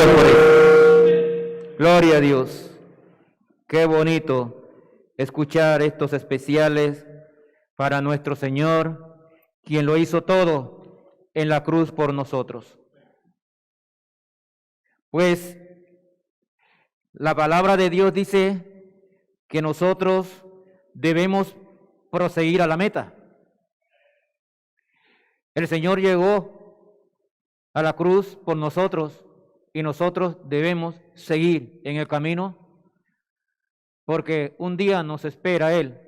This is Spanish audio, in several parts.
Dios por eso. Gloria a Dios. Qué bonito escuchar estos especiales para nuestro Señor, quien lo hizo todo en la cruz por nosotros. Pues la palabra de Dios dice que nosotros debemos proseguir a la meta. El Señor llegó a la cruz por nosotros y nosotros debemos seguir en el camino, porque un día nos espera Él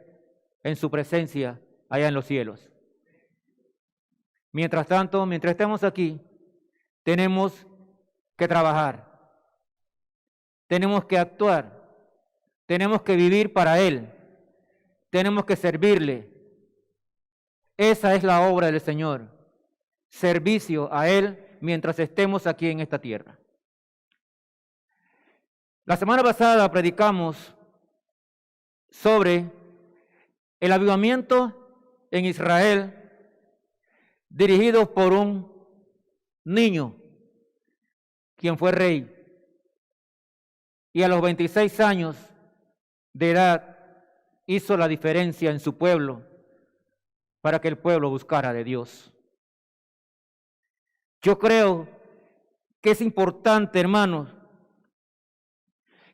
en su presencia allá en los cielos. Mientras tanto, mientras estemos aquí, tenemos que trabajar, tenemos que actuar, tenemos que vivir para Él, tenemos que servirle. Esa es la obra del Señor, servicio a Él mientras estemos aquí en esta tierra. La semana pasada predicamos sobre el avivamiento en Israel dirigido por un niño, quien fue rey, y a los 26 años de edad hizo la diferencia en su pueblo para que el pueblo buscara de Dios. Yo creo que es importante, hermanos,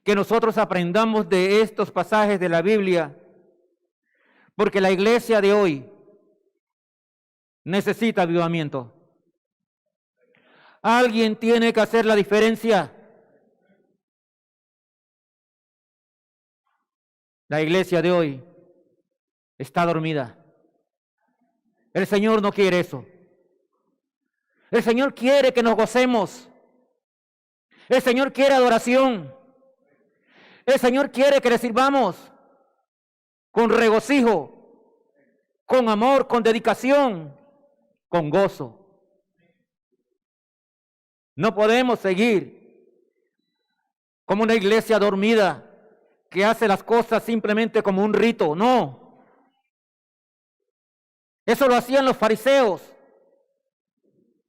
que nosotros aprendamos de estos pasajes de la Biblia, porque la iglesia de hoy necesita avivamiento. Alguien tiene que hacer la diferencia. La iglesia de hoy está dormida. El Señor no quiere eso. El Señor quiere que nos gocemos. El Señor quiere adoración. El Señor quiere que le sirvamos con regocijo, con amor, con dedicación, con gozo. No podemos seguir como una iglesia dormida que hace las cosas simplemente como un rito. No. Eso lo hacían los fariseos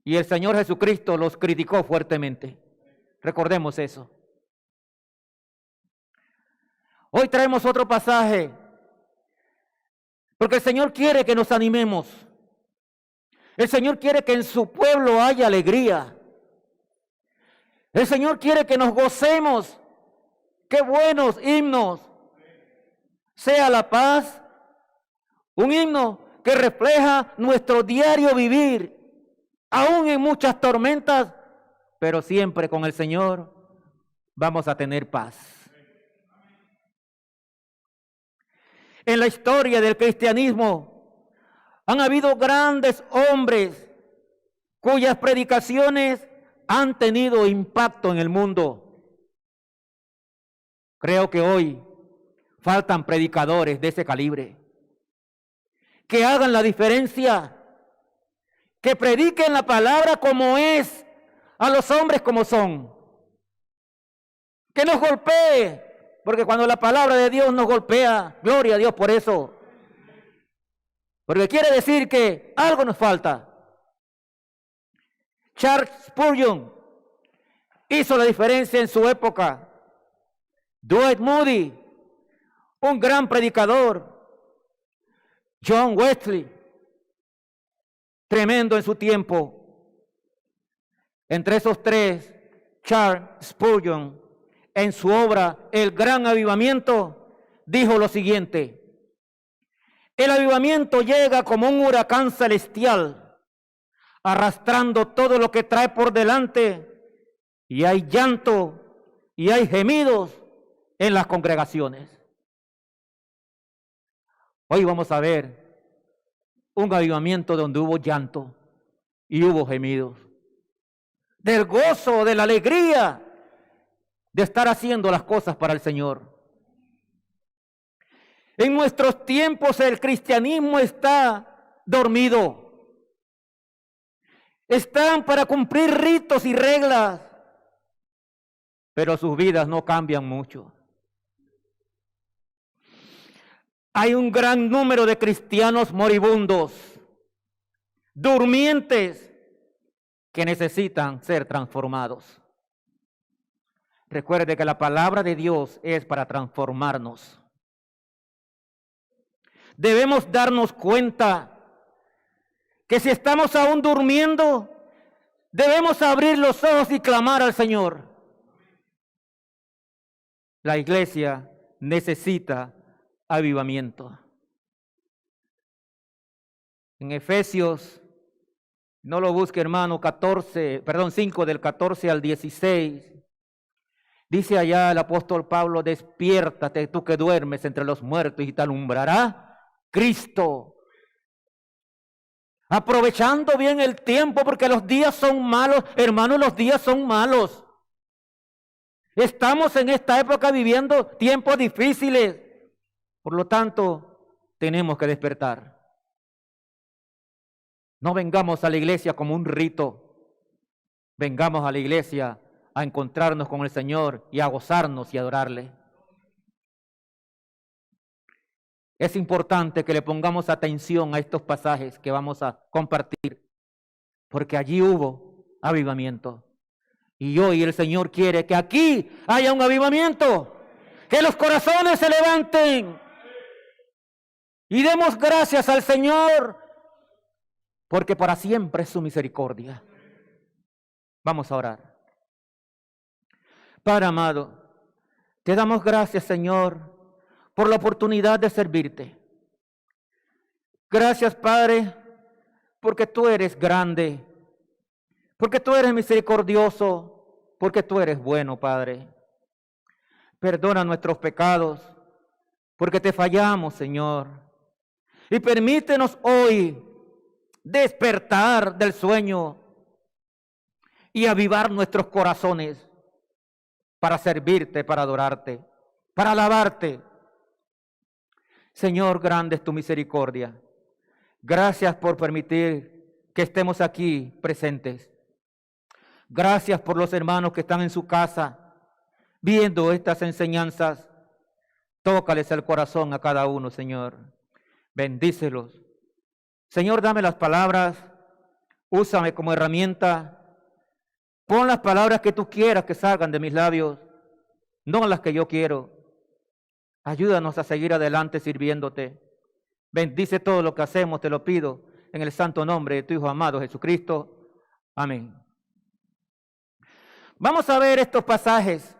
y el Señor Jesucristo los criticó fuertemente. Recordemos eso. Hoy traemos otro pasaje, porque el Señor quiere que nos animemos. El Señor quiere que en su pueblo haya alegría. El Señor quiere que nos gocemos. ¡Qué buenos himnos! Sea la paz, un himno que refleja nuestro diario vivir, aún en muchas tormentas, pero siempre con el Señor vamos a tener paz. En la historia del cristianismo han habido grandes hombres cuyas predicaciones han tenido impacto en el mundo. Creo que hoy faltan predicadores de ese calibre, que hagan la diferencia, que prediquen la palabra como es, a los hombres como son, que nos golpee, porque cuando la palabra de Dios nos golpea, gloria a Dios por eso, porque quiere decir que algo nos falta. Charles Spurgeon hizo la diferencia en su época. Dwight Moody, un gran predicador. John Wesley, tremendo en su tiempo. Entre esos tres, Charles Spurgeon, en su obra El Gran Avivamiento, dijo lo siguiente: el avivamiento llega como un huracán celestial, arrastrando todo lo que trae por delante, y hay llanto y hay gemidos en las congregaciones. Hoy vamos a ver un avivamiento donde hubo llanto y hubo gemidos, del gozo, de la alegría de estar haciendo las cosas para el Señor. En nuestros tiempos el cristianismo está dormido. Están para cumplir ritos y reglas, pero sus vidas no cambian mucho. Hay un gran número de cristianos moribundos, durmientes, que necesitan ser transformados. Recuerde que la palabra de Dios es para transformarnos. Debemos darnos cuenta que si estamos aún durmiendo, debemos abrir los ojos y clamar al Señor. La iglesia necesita avivamiento. En Efesios, no lo busque hermano, 5 del 14 al 16, dice allá el apóstol Pablo: despiértate tú que duermes entre los muertos y te alumbrará Cristo. Aprovechando bien el tiempo, porque los días son malos, hermanos, los días son malos. Estamos en esta época viviendo tiempos difíciles. Por lo tanto, tenemos que despertar. No vengamos a la iglesia como un rito. Vengamos a la iglesia a encontrarnos con el Señor y a gozarnos y adorarle. Es importante que le pongamos atención a estos pasajes que vamos a compartir, porque allí hubo avivamiento. Y hoy el Señor quiere que aquí haya un avivamiento, que los corazones se levanten y demos gracias al Señor, porque para siempre es su misericordia. Vamos a orar. Padre amado, te damos gracias, Señor, por la oportunidad de servirte. Gracias, Padre, porque tú eres grande, porque tú eres misericordioso, porque tú eres bueno, Padre. Perdona nuestros pecados, porque te fallamos, Señor. Y permítenos hoy despertar del sueño y avivar nuestros corazones para servirte, para adorarte, para alabarte. Señor, grande es tu misericordia. Gracias por permitir que estemos aquí presentes. Gracias por los hermanos que están en su casa viendo estas enseñanzas. Tócales el corazón a cada uno, Señor. Bendícelos. Señor, dame las palabras. Úsame como herramienta. Pon las palabras que tú quieras que salgan de mis labios, no las que yo quiero. Ayúdanos a seguir adelante sirviéndote. Bendice todo lo que hacemos, te lo pido, en el santo nombre de tu Hijo amado Jesucristo. Amén. Vamos a ver estos pasajes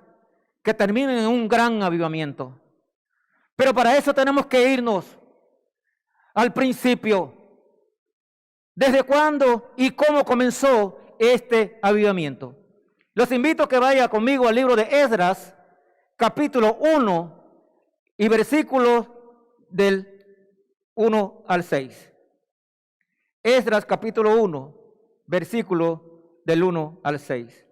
que terminan en un gran avivamiento. Pero para eso tenemos que irnos al principio. ¿Desde cuándo y cómo comenzó este avivamiento? Los invito a que vaya conmigo al libro de Esdras, capítulo 1, y versículos del 1 al 6. Esdras capítulo 1, versículo del 1 al 6.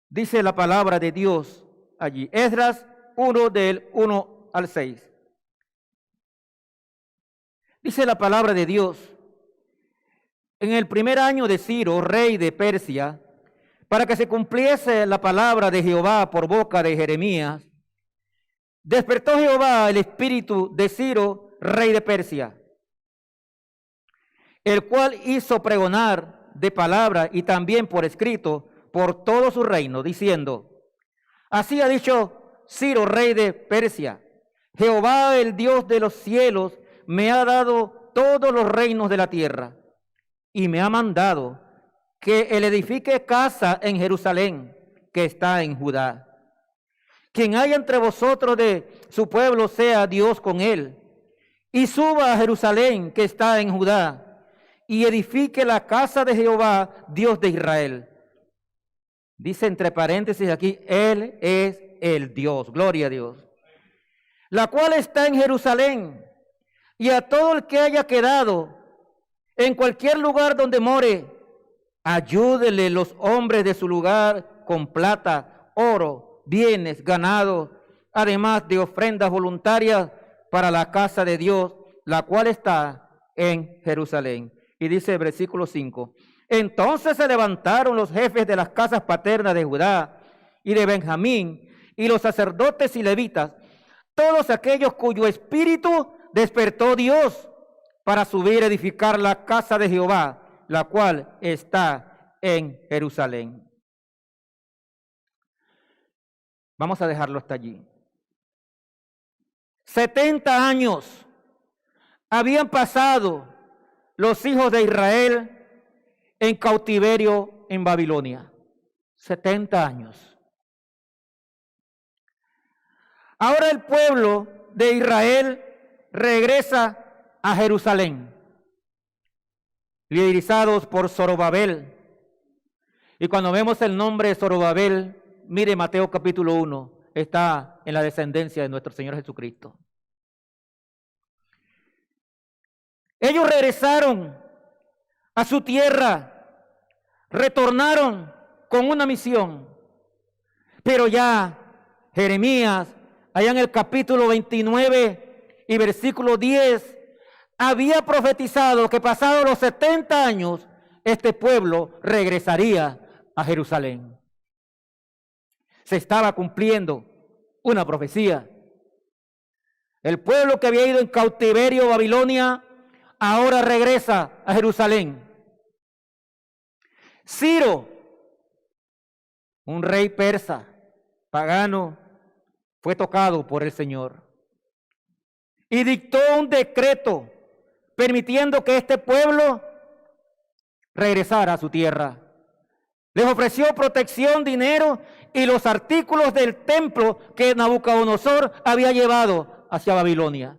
Dice la palabra de Dios allí. Esdras 1 del 1 al 6. Dice la palabra de Dios: en el primer año de Ciro, rey de Persia, para que se cumpliese la palabra de Jehová por boca de Jeremías, despertó Jehová el espíritu de Ciro, rey de Persia, el cual hizo pregonar de palabra y también por escrito por todo su reino, diciendo: así ha dicho Ciro, rey de Persia: Jehová, el Dios de los cielos, me ha dado todos los reinos de la tierra, y me ha mandado que él edifique casa en Jerusalén, que está en Judá. Quien haya entre vosotros de su pueblo, sea Dios con él, y suba a Jerusalén, que está en Judá, y edifique la casa de Jehová, Dios de Israel. Dice entre paréntesis aquí: Él es el Dios, gloria a Dios, la cual está en Jerusalén, y a todo el que haya quedado en cualquier lugar donde more, ayúdele los hombres de su lugar con plata, oro, bienes, ganado, además de ofrendas voluntarias para la casa de Dios, la cual está en Jerusalén. Y dice el versículo 5: entonces se levantaron los jefes de las casas paternas de Judá y de Benjamín, y los sacerdotes y levitas, todos aquellos cuyo espíritu despertó Dios, para subir a edificar la casa de Jehová, la cual está en Jerusalén. Vamos a dejarlo hasta allí. 70 años habían pasado los hijos de Israel en cautiverio en Babilonia. 70 años. Ahora el pueblo de Israel regresa a Jerusalén, liderizados por Zorobabel. Y cuando vemos el nombre de Zorobabel, mire Mateo capítulo 1, está en la descendencia de nuestro Señor Jesucristo. Ellos regresaron a su tierra, retornaron con una misión, pero ya Jeremías, allá en el capítulo 29 y versículo 10, había profetizado que pasados los 70 años, este pueblo regresaría a Jerusalén. Se estaba cumpliendo una profecía. El pueblo que había ido en cautiverio a Babilonia, ahora regresa a Jerusalén. Ciro, un rey persa, pagano, fue tocado por el Señor y dictó un decreto permitiendo que este pueblo regresara a su tierra. Les ofreció protección, dinero y los artículos del templo que Nabucodonosor había llevado hacia Babilonia.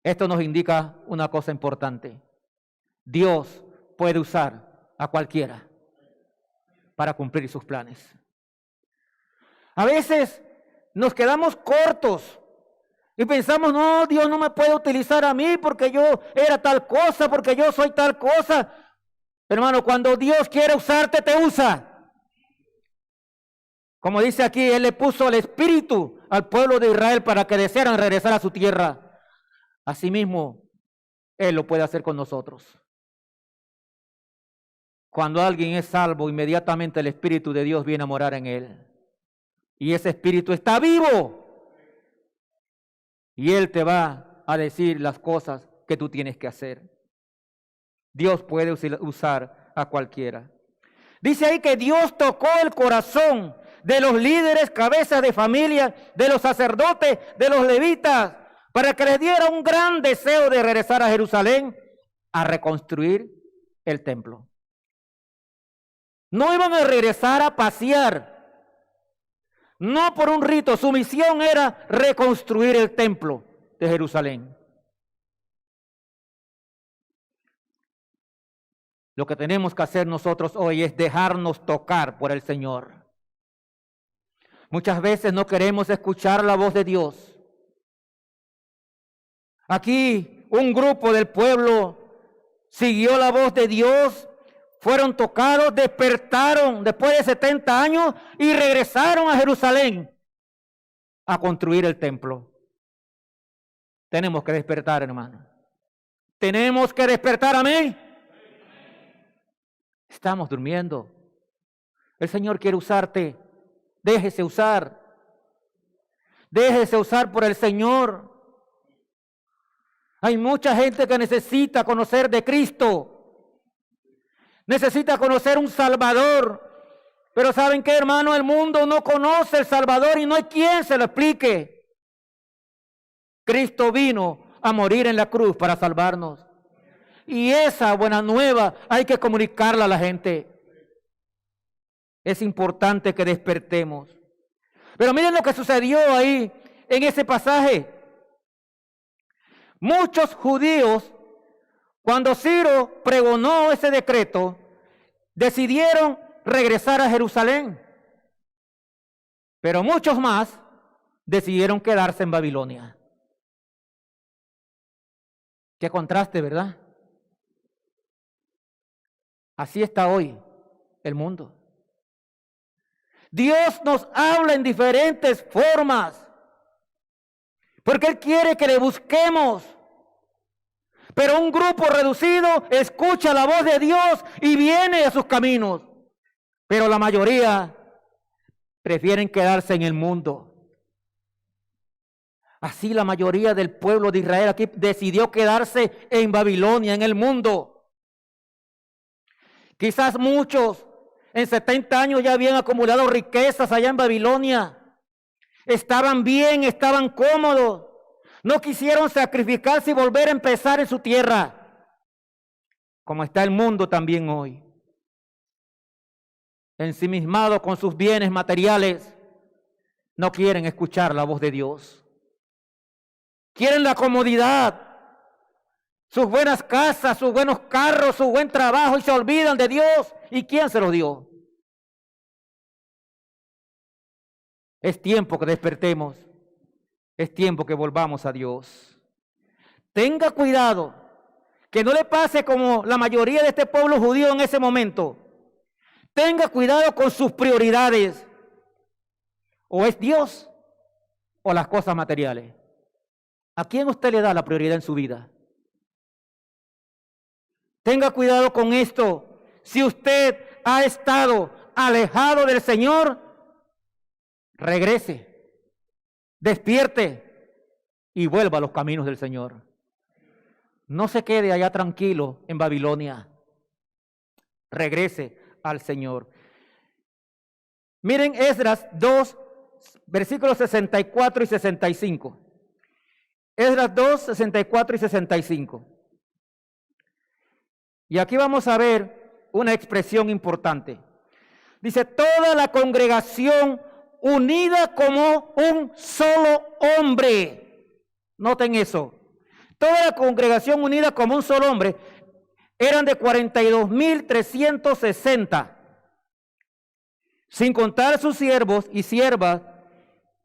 Esto nos indica una cosa importante. Dios puede usar a cualquiera para cumplir sus planes. A veces nos quedamos cortos y pensamos, no, Dios no me puede utilizar a mí porque yo era tal cosa, porque yo soy tal cosa. Hermano, cuando Dios quiere usarte, te usa. Como dice aquí, Él le puso el espíritu al pueblo de Israel para que desearan regresar a su tierra. Asimismo, Él lo puede hacer con nosotros. Cuando alguien es salvo, inmediatamente el Espíritu de Dios viene a morar en él. Y ese Espíritu está vivo. Y Él te va a decir las cosas que tú tienes que hacer. Dios puede usar a cualquiera. Dice ahí que Dios tocó el corazón de los líderes, cabezas de familia, de los sacerdotes, de los levitas, para que les diera un gran deseo de regresar a Jerusalén a reconstruir el templo. No iban a regresar a pasear, no por un rito. Su misión era reconstruir el templo de Jerusalén. Lo que tenemos que hacer nosotros hoy es dejarnos tocar por el Señor. Muchas veces no queremos escuchar la voz de Dios. Aquí un grupo del pueblo siguió la voz de Dios, fueron tocados, despertaron después de 70 años y regresaron a Jerusalén a construir el templo. Tenemos que despertar, hermano. Tenemos que despertar, amén. Estamos durmiendo. El Señor quiere usarte. Déjese usar. Déjese usar por el Señor. Hay mucha gente que necesita conocer de Cristo. Necesita conocer un Salvador. Pero ¿saben qué, hermano? El mundo no conoce el Salvador y no hay quien se lo explique. Cristo vino a morir en la cruz para salvarnos. Y esa buena nueva hay que comunicarla a la gente. Es importante que despertemos. Pero miren lo que sucedió ahí en ese pasaje. Muchos judíos, cuando Ciro pregonó ese decreto, decidieron regresar a Jerusalén. Pero muchos más decidieron quedarse en Babilonia. Qué contraste, ¿verdad? Así está hoy el mundo. Dios nos habla en diferentes formas, porque Él quiere que le busquemos. Pero un grupo reducido escucha la voz de Dios y viene a sus caminos. Pero la mayoría prefieren quedarse en el mundo. Así la mayoría del pueblo de Israel aquí decidió quedarse en Babilonia, en el mundo. Quizás muchos En 70 años ya habían acumulado riquezas allá en Babilonia. Estaban bien, estaban cómodos. No quisieron sacrificarse y volver a empezar en su tierra. Como está el mundo también hoy. Ensimismado con sus bienes materiales. No quieren escuchar la voz de Dios. Quieren la comodidad. Sus buenas casas, sus buenos carros, su buen trabajo y se olvidan de Dios. ¿Y quién se los dio? Es tiempo que despertemos. Es tiempo que volvamos a Dios. Tenga cuidado que no le pase como la mayoría de este pueblo judío en ese momento. Tenga cuidado con sus prioridades. O es Dios o las cosas materiales. ¿A quién usted le da la prioridad en su vida? Tenga cuidado con esto. Si usted ha estado alejado del Señor, regrese, despierte y vuelva a los caminos del Señor. No se quede allá tranquilo en Babilonia. Regrese al Señor. Miren Esdras 2, versículos 64 y 65. Esdras 2, 64 y 65. Y aquí vamos a ver una expresión importante. Dice, toda la congregación unida como un solo hombre. Noten eso. Toda la congregación unida como un solo hombre eran de 42,360. Sin contar sus siervos y siervas,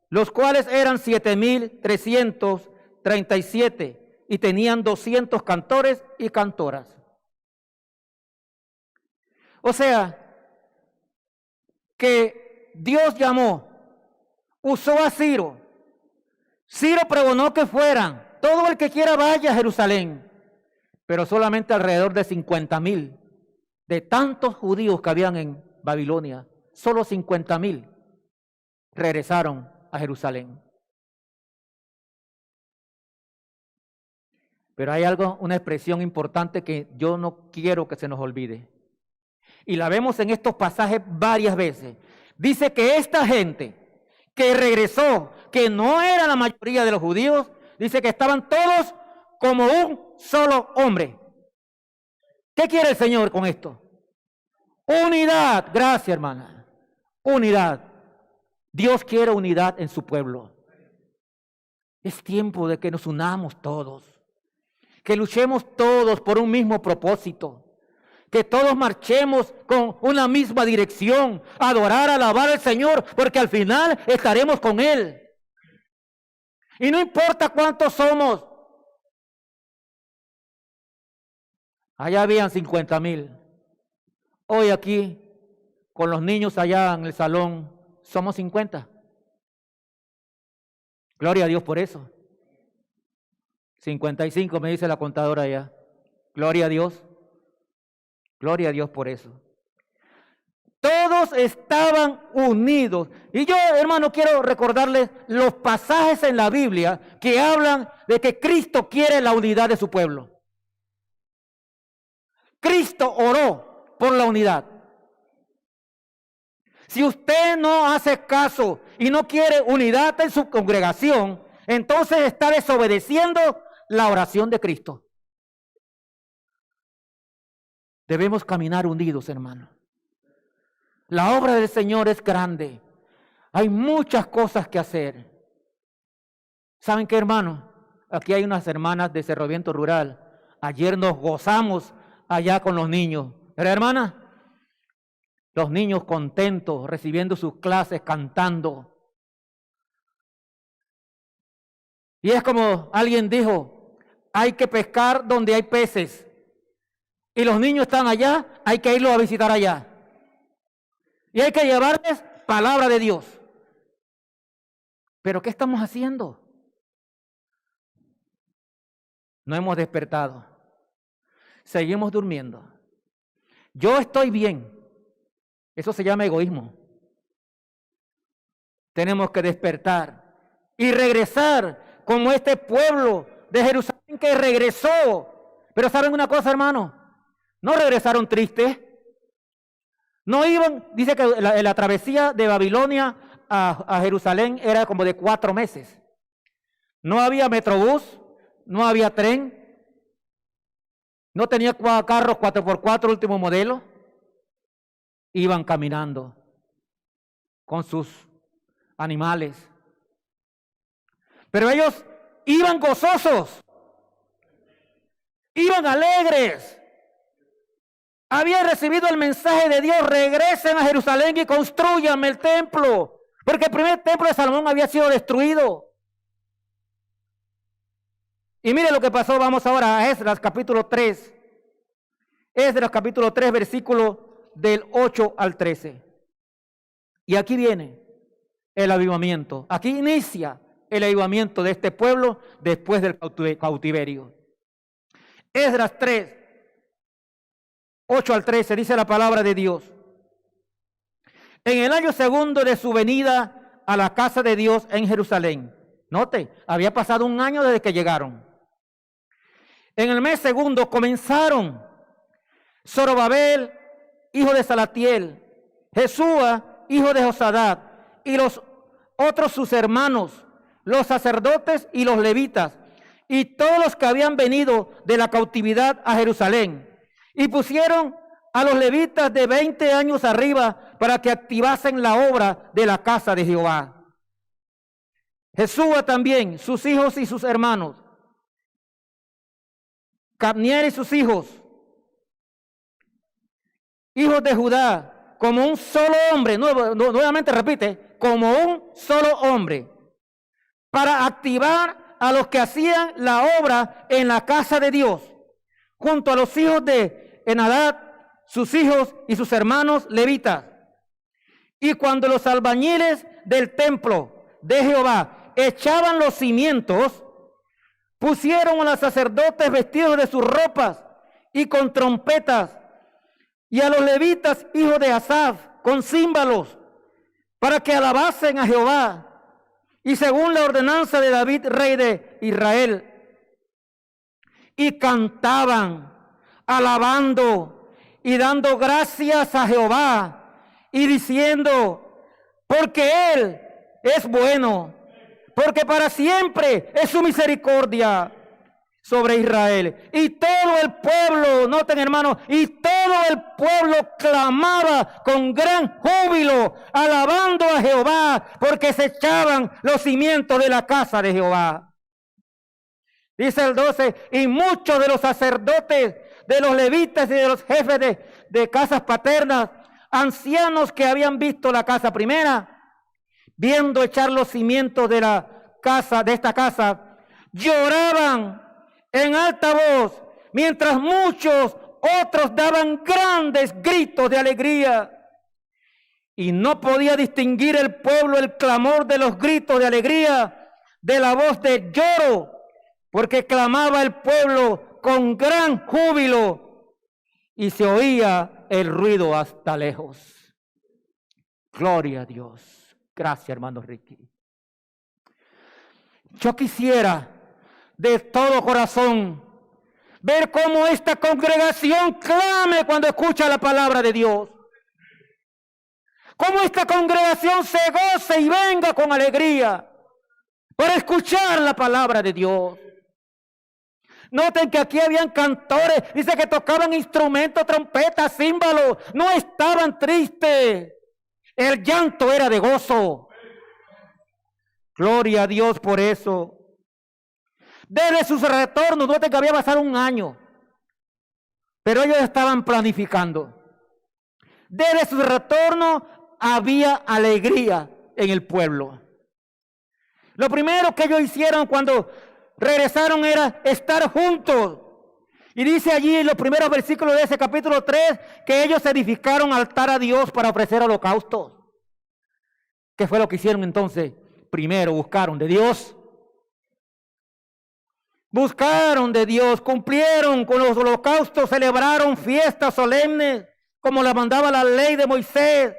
los cuales eran 7,337 y tenían 200 cantores y cantoras. O sea, que Dios llamó, usó a Ciro. Ciro pregonó que fueran, todo el que quiera vaya a Jerusalén, pero solamente alrededor de 50,000 de tantos judíos que habían en Babilonia, solo 50,000 regresaron a Jerusalén. Pero hay algo, una expresión importante que yo no quiero que se nos olvide. Y la vemos en estos pasajes varias veces. Dice que esta gente que regresó, que no era la mayoría de los judíos, dice que estaban todos como un solo hombre. ¿Qué quiere el Señor con esto? Unidad. Gracias, hermana. Unidad. Dios quiere unidad en su pueblo. Es tiempo de que nos unamos todos. Que luchemos todos por un mismo propósito. Que todos marchemos con una misma dirección, adorar, alabar al Señor, porque al final estaremos con Él. Y no importa cuántos somos. Allá habían 50,000. Hoy aquí, con los niños allá en el salón, somos 50. Gloria a Dios por eso. 55 me dice la contadora allá. Gloria a Dios. Gloria a Dios por eso. Todos estaban unidos. Y yo, hermano, quiero recordarles los pasajes en la Biblia que hablan de que Cristo quiere la unidad de su pueblo. Cristo oró por la unidad. Si usted no hace caso y no quiere unidad en su congregación, entonces está desobedeciendo la oración de Cristo. Debemos caminar unidos, hermano. La obra del Señor es grande. Hay muchas cosas que hacer. ¿Saben qué, hermano? Aquí hay unas hermanas de Cerro Viento Rural. Ayer nos gozamos allá con los niños. ¿Verdad, hermana? Los niños contentos, recibiendo sus clases, cantando. Y es como alguien dijo, hay que pescar donde hay peces. Y los niños están allá, hay que irlos a visitar allá. Y hay que llevarles palabra de Dios. ¿Pero qué estamos haciendo? No hemos despertado. Seguimos durmiendo. Yo estoy bien. Eso se llama egoísmo. Tenemos que despertar y regresar como este pueblo de Jerusalén que regresó. Pero ¿saben una cosa, hermano? No regresaron tristes. No iban, dice que la travesía de Babilonia a Jerusalén era como de 4 meses. No había metrobús, no había tren, no tenía carros 4x4 último modelo. Iban caminando con sus animales. Pero ellos iban gozosos, iban alegres. Habían recibido el mensaje de Dios: regresen a Jerusalén y construyanme el templo, porque el primer templo de Salomón había sido destruido. Y mire lo que pasó. Vamos ahora a Esdras capítulo 3. Esdras capítulo 3, versículo del 8 al 13. Y aquí viene el avivamiento. Aquí inicia el avivamiento de este pueblo después del cautiverio. Esdras 3, 8 al 13, dice la palabra de Dios. En el año segundo de su venida a la casa de Dios en Jerusalén. Note, había pasado un año desde que llegaron. En el mes segundo comenzaron Zorobabel, hijo de Salatiel, Jesúa, hijo de Josadat, y los otros sus hermanos, los sacerdotes y los levitas, y todos los que habían venido de la cautividad a Jerusalén. Y pusieron a los levitas de 20 años arriba para que activasen la obra de la casa de Jehová. Jesúa también, sus hijos y sus hermanos, Cadmiel y sus hijos de Judá, como un solo hombre, nuevamente repite, como un solo hombre, para activar a los que hacían la obra en la casa de Dios, junto a los hijos de Enadad, sus hijos y sus hermanos levitas. Y cuando los albañiles del templo de Jehová echaban los cimientos, pusieron a los sacerdotes vestidos de sus ropas y con trompetas, y a los levitas, hijos de Asaf, con címbalos, para que alabasen a Jehová, y según la ordenanza de David, rey de Israel. Y cantaban, alabando y dando gracias a Jehová, y diciendo: porque Él es bueno, porque para siempre es su misericordia sobre Israel. Y todo el pueblo, noten hermanos, y todo el pueblo clamaba con gran júbilo, alabando a Jehová, porque se echaban los cimientos de la casa de Jehová. Dice el 12, y muchos de los sacerdotes, de los levitas y de los jefes de casas paternas, ancianos que habían visto la casa primera, viendo echar los cimientos de la casa, de esta casa, lloraban en alta voz, mientras muchos otros daban grandes gritos de alegría. Y no podía distinguir el pueblo el clamor de los gritos de alegría de la voz de lloro, porque clamaba el pueblo con gran júbilo y se oía el ruido hasta lejos. Gloria a Dios. Gracias, hermano Ricky. Yo quisiera de todo corazón ver cómo esta congregación clame cuando escucha la palabra de Dios. Cómo esta congregación se goce y venga con alegría para escuchar la palabra de Dios. Noten que aquí habían cantores, dice que tocaban instrumentos, trompetas, címbalos, no estaban tristes. El llanto era de gozo. Gloria a Dios por eso. Desde sus retornos, noten que había pasado un año, pero ellos estaban planificando. Desde sus retornos había alegría en el pueblo. Lo primero que ellos hicieron cuando regresaron era estar juntos. Y dice allí en los primeros versículos de ese capítulo 3 que ellos edificaron altar a Dios para ofrecer holocaustos. ¿Qué fue lo que hicieron entonces? Primero buscaron de Dios. Buscaron de Dios, cumplieron con los holocaustos, celebraron fiestas solemnes como la mandaba la ley de Moisés.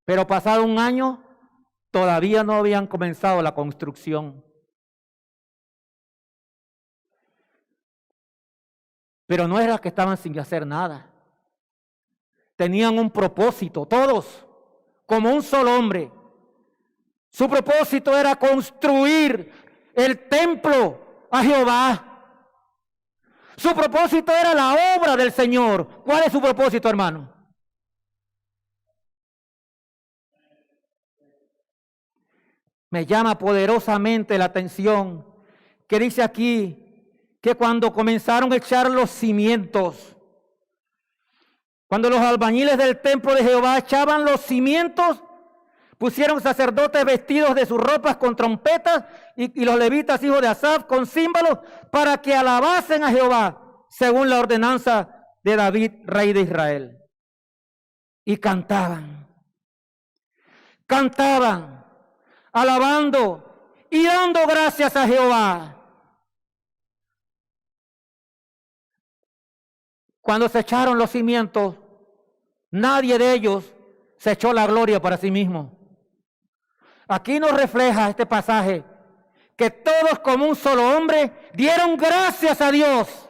Pero pasado un año, todavía no habían comenzado la construcción. Pero no era que estaban sin hacer nada. tenían un propósito, todos, como un solo hombre. Su propósito era construir el templo a Jehová. Su propósito era la obra del Señor. ¿Cuál es su propósito, hermano? Me llama poderosamente la atención que dice aquí que cuando comenzaron a echar los cimientos, cuando los albañiles del templo de Jehová echaban los cimientos, pusieron sacerdotes vestidos de sus ropas con trompetas y los levitas hijos de Asaf con címbalos para que alabasen a Jehová según la ordenanza de David, rey de Israel. Y cantaban, alabando y dando gracias a Jehová. Cuando se echaron los cimientos, nadie de ellos se echó la gloria para sí mismo. Aquí nos refleja este pasaje que todos como un solo hombre dieron gracias a Dios.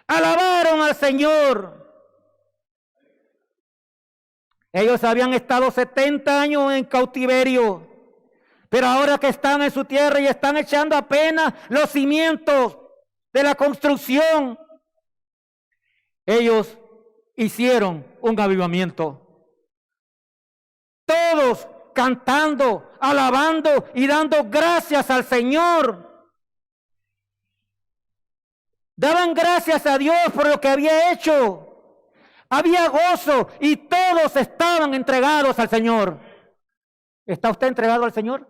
Alabaron al Señor. Ellos habían estado 70 años en cautiverio, pero ahora que están en su tierra y están echando apenas los cimientos de la construcción, ellos hicieron un avivamiento. Todos cantando, alabando y dando gracias al Señor. Daban gracias a Dios por lo que había hecho. Había gozo y todos estaban entregados al Señor. ¿Está usted entregado al Señor?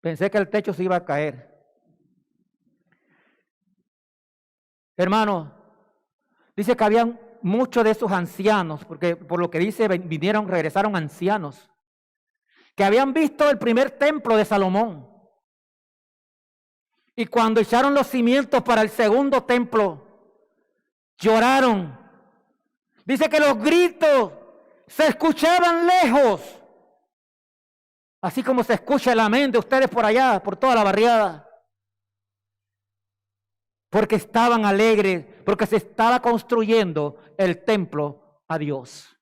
Pensé que el techo se iba a caer. Hermano, dice que habían muchos de esos ancianos, porque por lo que dice, regresaron ancianos, que habían visto el primer templo de Salomón. Y cuando echaron los cimientos para el segundo templo, lloraron. Dice que los gritos se escuchaban lejos, así como se escucha el amén de ustedes por allá, por toda la barriada. Porque estaban alegres, porque se estaba construyendo el templo a Dios.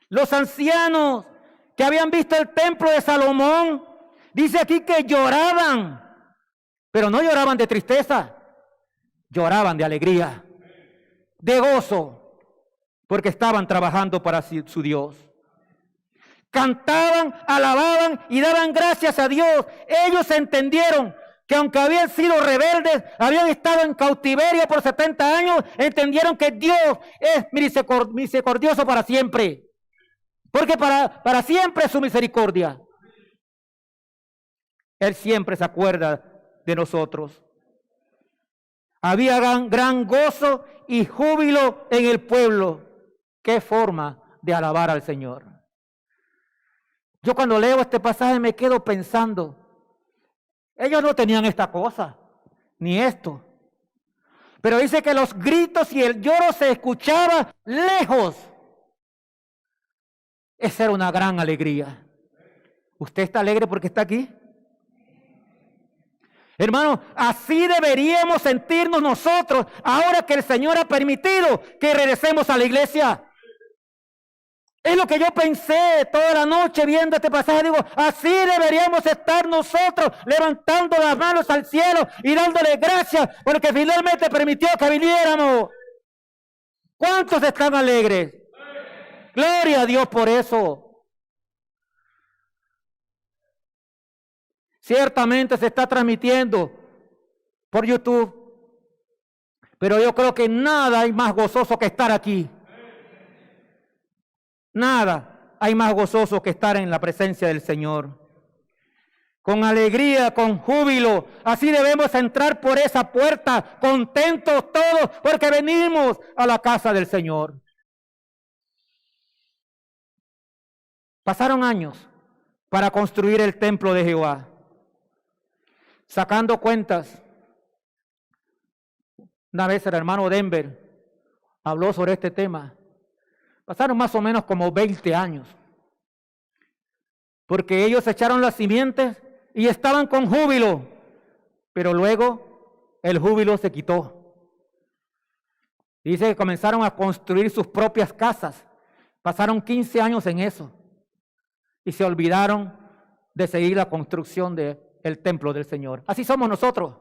Los ancianos que habían visto el templo de Salomón, dice aquí que lloraban, pero no lloraban de tristeza, lloraban de alegría, de gozo, porque estaban trabajando para su Dios. Cantaban, alababan y daban gracias a Dios. Ellos entendieron que aunque habían sido rebeldes, habían estado en cautiverio por 70 años, entendieron que Dios es misericordioso para siempre. Porque para siempre es su misericordia. Él siempre se acuerda de nosotros. Había gran gozo y júbilo en el pueblo. Qué forma de alabar al Señor. Yo cuando leo este pasaje me quedo pensando, ellos no tenían esta cosa, ni esto. Pero dice que los gritos y el lloro se escuchaba lejos. Esa era una gran alegría. ¿Usted está alegre porque está aquí? Hermano, así deberíamos sentirnos nosotros ahora que el Señor ha permitido que regresemos a la iglesia. Es lo que yo pensé toda la noche viendo este pasaje. Digo, así deberíamos estar nosotros levantando las manos al cielo y dándole gracias porque finalmente permitió que viniéramos. ¿Cuántos están alegres? Gloria a Dios por eso. Ciertamente se está transmitiendo por YouTube, pero yo creo que nada hay más gozoso que estar aquí. Nada hay más gozoso que estar en la presencia del Señor. Con alegría, con júbilo, así debemos entrar por esa puerta, contentos todos, porque venimos a la casa del Señor. Pasaron años para construir el templo de Jehová. Sacando cuentas, una vez el hermano Denver habló sobre este tema. Pasaron más o menos como 20 años. Porque ellos echaron las simientes y estaban con júbilo. Pero luego el júbilo se quitó. Dice que comenzaron a construir sus propias casas. Pasaron 15 años en eso. Y se olvidaron de seguir la construcción del templo del Señor. Así somos nosotros.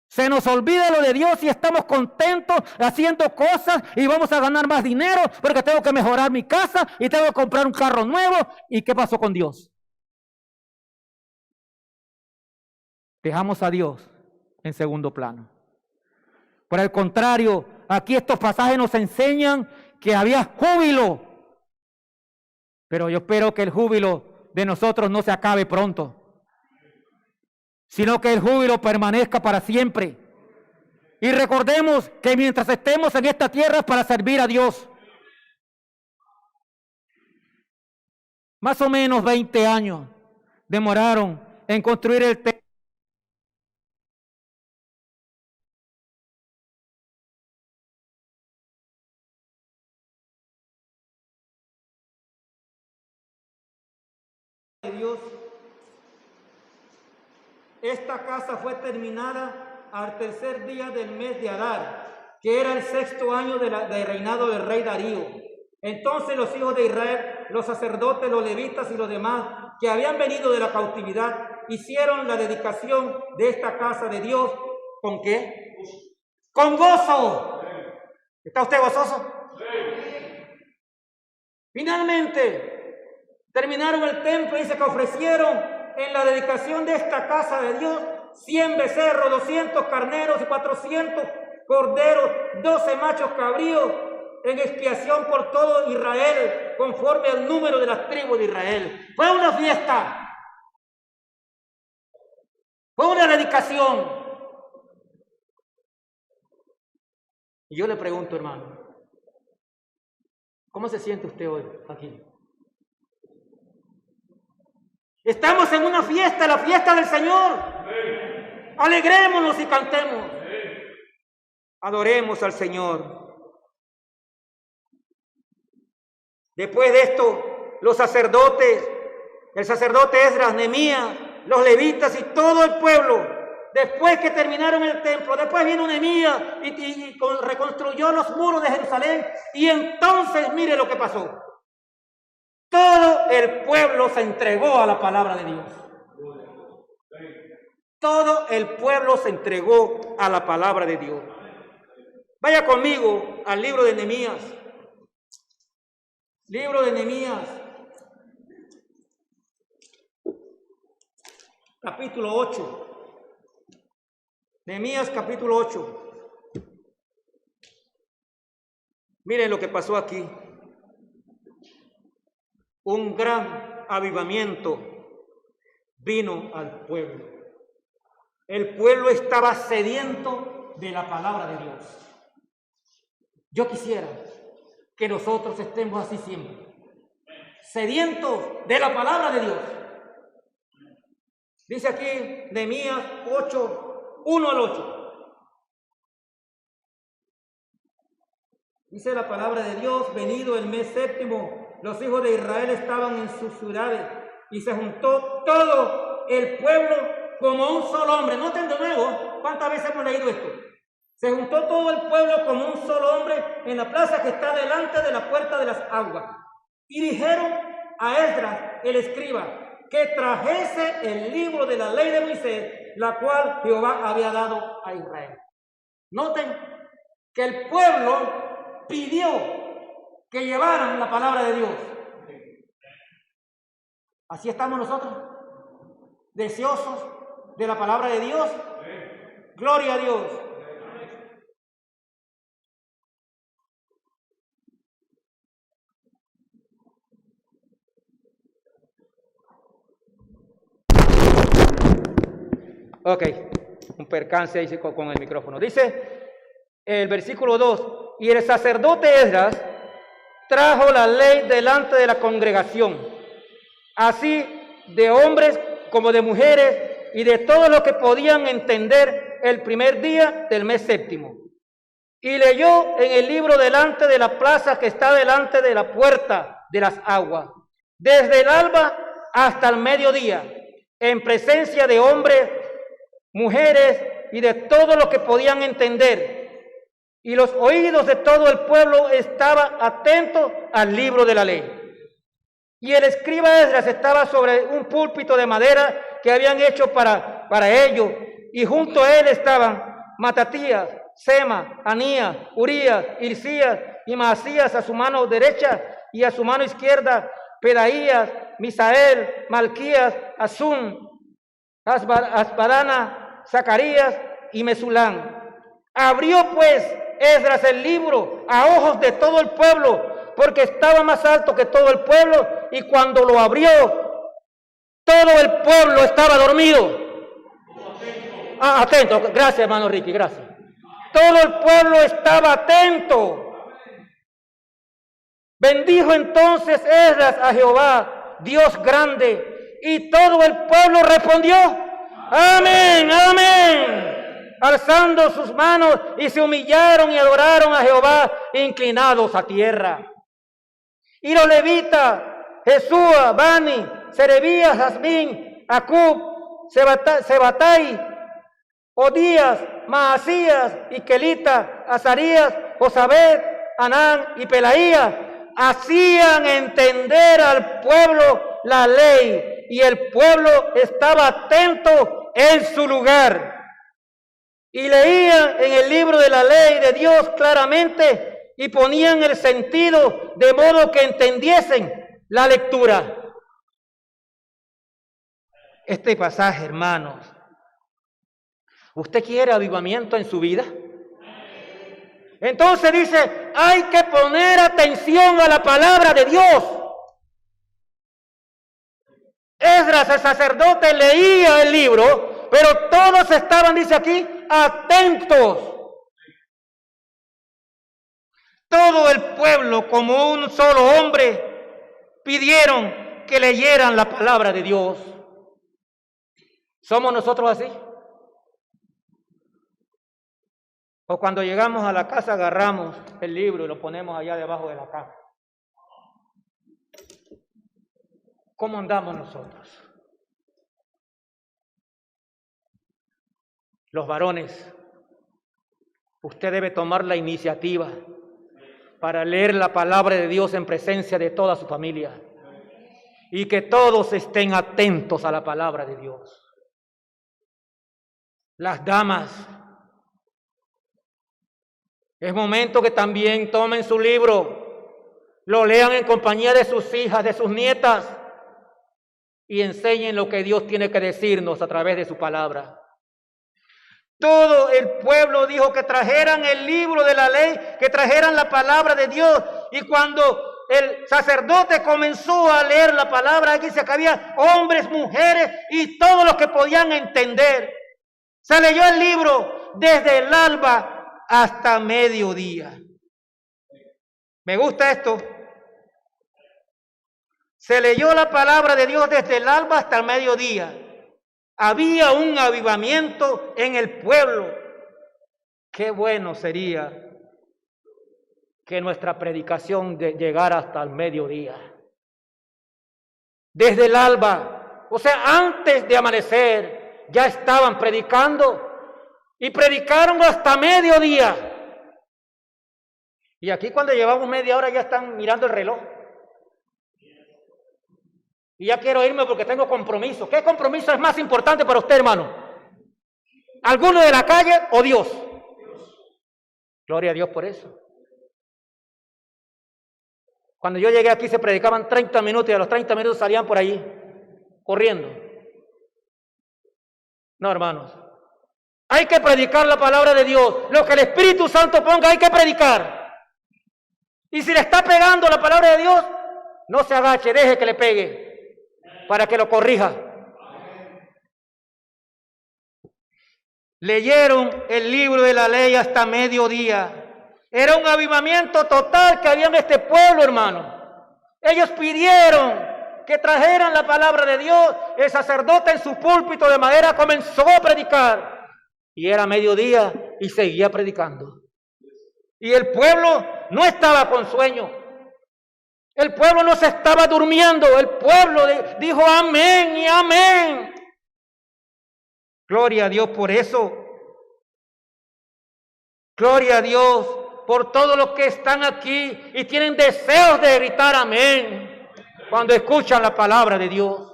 Se nos olvida lo de Dios y estamos contentos haciendo cosas y vamos a ganar más dinero porque tengo que mejorar mi casa y tengo que comprar un carro nuevo. ¿Y qué pasó con Dios? Dejamos a Dios en segundo plano. Por el contrario, aquí estos pasajes nos enseñan que había júbilo. Pero yo espero que el júbilo de nosotros no se acabe pronto, sino que el júbilo permanezca para siempre. Y recordemos que mientras estemos en esta tierra es para servir a Dios. Más o menos 20 años demoraron en construir el templo. Dios. Esta casa fue terminada al tercer día del mes de Adar, que era el 6º año del reinado del rey Darío. Entonces los hijos de Israel, los sacerdotes, los levitas y los demás que habían venido de la cautividad, hicieron la dedicación de esta casa de Dios. ¿Con qué? ¡Con gozo! ¿Está usted gozoso? Finalmente terminaron el templo y dice que ofrecieron en la dedicación de esta casa de Dios 100 becerros, 200 carneros y 400 corderos, 12 machos cabríos en expiación por todo Israel, conforme al número de las tribus de Israel. Fue una fiesta, fue una dedicación. Y yo le pregunto, hermano, ¿cómo se siente usted hoy aquí? Estamos en una fiesta, la fiesta del Señor. Alegrémonos y cantemos. Adoremos al Señor. Después de esto, los sacerdotes, el sacerdote Esdras, Nehemías, los levitas y todo el pueblo, después que terminaron el templo, después vino Nehemías y reconstruyó los muros de Jerusalén. Y entonces mire lo que pasó. Todo el pueblo se entregó a la palabra de Dios. Todo el pueblo se entregó a la palabra de Dios. Vaya conmigo al libro de Nehemías. Libro de Nehemías, capítulo 8. Nehemías, capítulo 8. Miren lo que pasó aquí. Un gran avivamiento vino al pueblo. El pueblo estaba sediento de la palabra de Dios. Yo quisiera que nosotros estemos así siempre, sedientos de la palabra de Dios. Dice aquí Nehemías 8, 1 al 8. Dice la palabra de Dios: venido el mes séptimo, los hijos de Israel estaban en sus ciudades y se juntó todo el pueblo como un solo hombre. Noten de nuevo, ¿cuántas veces hemos leído esto? Se juntó todo el pueblo como un solo hombre en la plaza que está delante de la puerta de las aguas. Y dijeron a Esdras, el escriba, que trajese el libro de la ley de Moisés, la cual Jehová había dado a Israel. Noten que el pueblo pidió que llevaran la palabra de Dios. Así estamos nosotros, deseosos de la palabra de Dios. Gloria a Dios. Ok, un percance ahí con el micrófono. Dice el versículo 2: y el sacerdote Esdras trajo la ley delante de la congregación, así de hombres como de mujeres, y de todos los que podían entender, el primer día del mes séptimo. Y leyó en el libro delante de la plaza que está delante de la puerta de las aguas, desde el alba hasta el mediodía, en presencia de hombres, mujeres y de todos los que podían entender. y los oídos de todo el pueblo estaban atentos al libro de la ley. Y el escriba Esdras estaba sobre un púlpito de madera que habían hecho para ello, y junto a él estaban Matatías, Sema, Anías, Urías, Hilcías y Maasías a su mano derecha, y a su mano izquierda Pedaías, Misael, Malquías, Azum, Asbadana, Zacarías y Mesulán. Abrió pues Esdras el libro a ojos de todo el pueblo, porque estaba más alto que todo el pueblo, y cuando lo abrió, todo el pueblo estaba dormido. Atento, gracias hermano Ricky, gracias. Todo el pueblo estaba atento. Bendijo entonces Esdras a Jehová, Dios grande, y todo el pueblo respondió, amén, amén, alzando sus manos, y se humillaron y adoraron a Jehová, inclinados a tierra. Y los levitas, Jesúa, Bani, Serebías, Jazmín, Acub, Sebatai, Odías, Maasías, Iquelita, Azarías, Josabed, Anán y Pelaías, hacían entender al pueblo la ley, y el pueblo estaba atento en su lugar. Y leían en el libro de la ley de Dios claramente, y ponían el sentido de modo que entendiesen la lectura. Este pasaje, hermanos, ¿usted quiere avivamiento en su vida? Entonces dice, hay que poner atención a la palabra de Dios. Esdras, el sacerdote, leía el libro, pero todos estaban, dice aquí, atentos. Todo el pueblo, como un solo hombre, pidieron que leyeran la palabra de Dios. ¿Somos nosotros así? O cuando llegamos a la casa agarramos el libro y lo ponemos allá debajo de la cama. ¿Cómo andamos nosotros? Los varones, usted debe tomar la iniciativa para leer la palabra de Dios en presencia de toda su familia, y que todos estén atentos a la palabra de Dios. Las damas, es momento que también tomen su libro, lo lean en compañía de sus hijas, de sus nietas, y enseñen lo que Dios tiene que decirnos a través de su palabra. Todo el pueblo dijo que trajeran el libro de la ley, que trajeran la palabra de Dios. Y cuando el sacerdote comenzó a leer la palabra, aquí dice que había hombres, mujeres y todos los que podían entender. Se leyó el libro desde el alba hasta mediodía. Me gusta esto. Se leyó la palabra de Dios desde el alba hasta el mediodía. Había un avivamiento en el pueblo. Qué bueno sería que nuestra predicación llegara hasta el mediodía. Desde el alba, o sea, antes de amanecer, ya estaban predicando y predicaron hasta mediodía. Y aquí cuando llevamos media hora ya están mirando el reloj. Y ya quiero irme porque tengo compromiso. ¿Qué compromiso es más importante para usted, hermano? ¿Alguno de la calle o Dios? Gloria a Dios por eso. Cuando yo llegué aquí se predicaban 30 minutos y a los 30 minutos salían por allí, corriendo. No, hermanos. Hay que predicar la palabra de Dios. Lo que el Espíritu Santo ponga hay que predicar. Y si le está pegando la palabra de Dios, no se agache, deje que le pegue para que lo corrija. Leyeron el libro de la ley hasta mediodía. Era un avivamiento total que había en este pueblo, hermano. Ellos pidieron que trajeran la palabra de Dios. El sacerdote en su púlpito de madera comenzó a predicar. Y era mediodía y seguía predicando. Y el pueblo no estaba con sueño. El pueblo no se estaba durmiendo. El pueblo dijo amén y amén. Gloria a Dios por eso. Gloria a Dios por todos los que están aquí y tienen deseos de gritar amén cuando escuchan la palabra de Dios.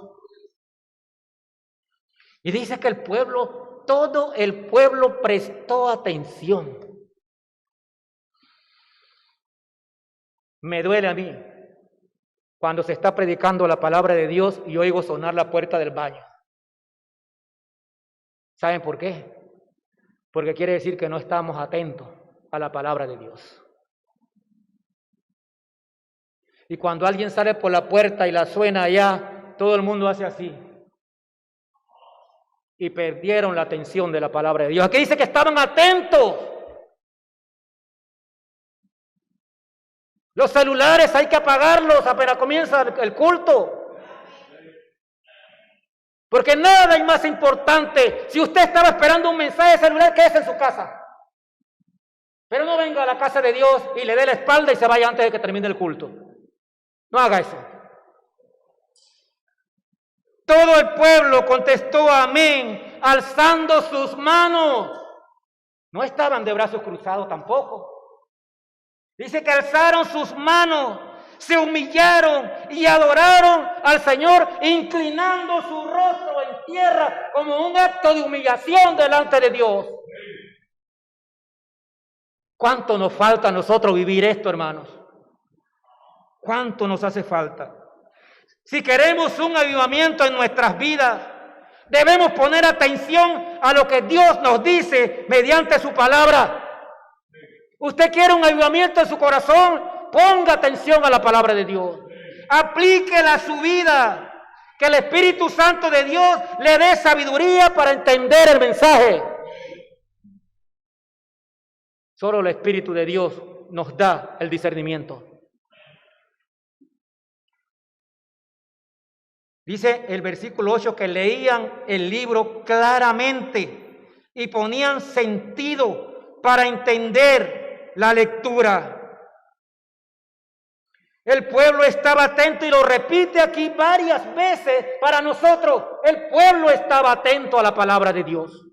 Y dice que el pueblo, todo el pueblo prestó atención. Me duele a mí cuando se está predicando la palabra de Dios y oigo sonar la puerta del baño. ¿Saben por qué? Porque quiere decir que no estamos atentos a la palabra de Dios. Y cuando alguien sale por la puerta y la suena allá, todo el mundo hace así. Y perdieron la atención de la palabra de Dios. Aquí dice que estaban atentos. Los celulares hay que apagarlos apenas comienza el culto. Porque nada es más importante. Si usted estaba esperando un mensaje celular, quédese en su casa. Pero no venga a la casa de Dios y le dé la espalda y se vaya antes de que termine el culto. No haga eso. Todo el pueblo contestó amén, alzando sus manos. No estaban de brazos cruzados tampoco. Dice que alzaron sus manos, se humillaron y adoraron al Señor, inclinando su rostro en tierra como un acto de humillación delante de Dios. ¿Cuánto nos falta a nosotros vivir esto, hermanos? ¿Cuánto nos hace falta? Si queremos un avivamiento en nuestras vidas, debemos poner atención a lo que Dios nos dice mediante su palabra. ¿Usted quiere un avivamiento en su corazón? Ponga atención a la palabra de Dios. Aplíquela a su vida. Que el Espíritu Santo de Dios le dé sabiduría para entender el mensaje. Solo el Espíritu de Dios nos da el discernimiento. Dice el versículo 8 que leían el libro claramente y ponían sentido para entender la lectura. El pueblo estaba atento y lo repite aquí varias veces para nosotros. El pueblo estaba atento a la palabra de Dios.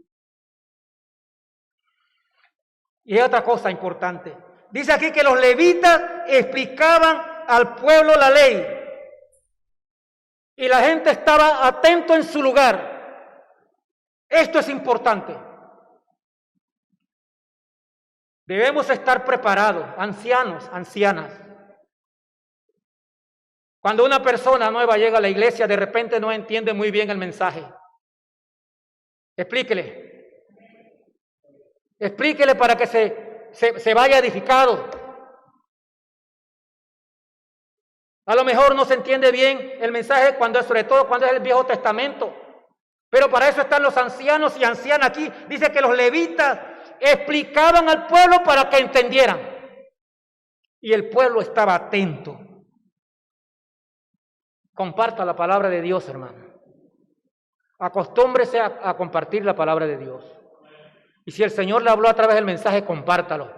Y hay otra cosa importante. Dice aquí que los levitas explicaban al pueblo la ley. Y la gente estaba atento en su lugar. Esto es importante. Debemos estar preparados, ancianos, ancianas. Cuando una persona nueva llega a la iglesia, de repente no entiende muy bien el mensaje. Explíquele. Explíquele para que se vaya edificado. A lo mejor no se entiende bien el mensaje sobre todo cuando es el Viejo Testamento. Pero para eso están los ancianos y ancianas aquí. Dice que los levitas explicaban al pueblo para que entendieran. Y el pueblo estaba atento. Comparta la palabra de Dios, hermano. Acostúmbrese a compartir la palabra de Dios. Y si el Señor le habló a través del mensaje, compártalo